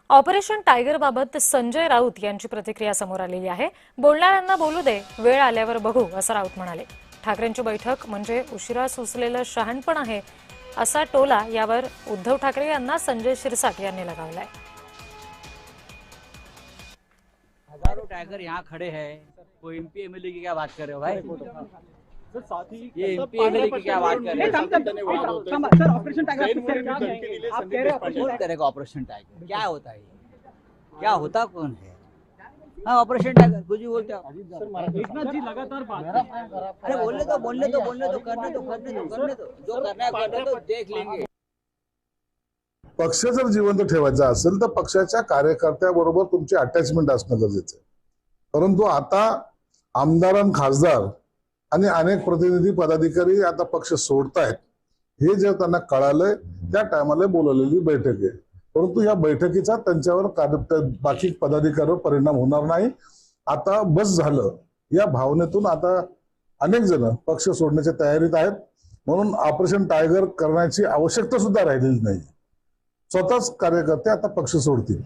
Operation tiger बाबत संजय राऊत यांची प्रतिक्रिया समोर आलेली आहे। बोलणाऱ्यांना बोलू दे, वेळ आल्यावर बघू असं राऊत म्हणाले। ठाकरेंची बैठक म्हणजे उशिरा सुचलेलं शहाणपण आहे असा टोला यावर उद्धव ठाकरे यांना संजय शिरसाट यांनी लगावलाय। हजारों टाइगर यहाँ खड़े हैं, कोई एमपी एमएलए की क्या बात कर रहे हो भाई? ये एमपी एमएलए की क्या बात कर रहे हो? सर ऑपरेशन टाइगर कौन करेगा ऑपरेशन टाइगर? क्या होता है ये? क्या होता कौन है? हाँ ऑपरेशन टाइगर कुछ भी बोलते हो। एकनाथ जी लगातार बात अरे बोलने दो करने दो जो करना है करने दो, देख लेंगे। पक्ष जर जिवंत ठेवायचा असेल तर पक्षाच्या कार्यकर्त्याबरोबर तुमची अटॅचमेंट असणं गरजेचं आहे। परंतु आता आमदार खासदार आणि अनेक प्रतिनिधी पदाधिकारी आता पक्ष सोडतायत हे जे त्यांना कळालंय त्या टायमाला बोलवलेली बैठक आहे। परंतु या बैठकीचा त्यांच्यावर बाकी पदाधिकाऱ्यांवर परिणाम होणार नाही। आता बस झालं या भावनेतून आता अनेक जण पक्ष सोडण्याच्या तयारीत आहेत, म्हणून ऑपरेशन टायगर करण्याची आवश्यकता सुद्धा राहिलेली नाही। स्वतःच कार्यकर्ते आता पक्ष सोडतील।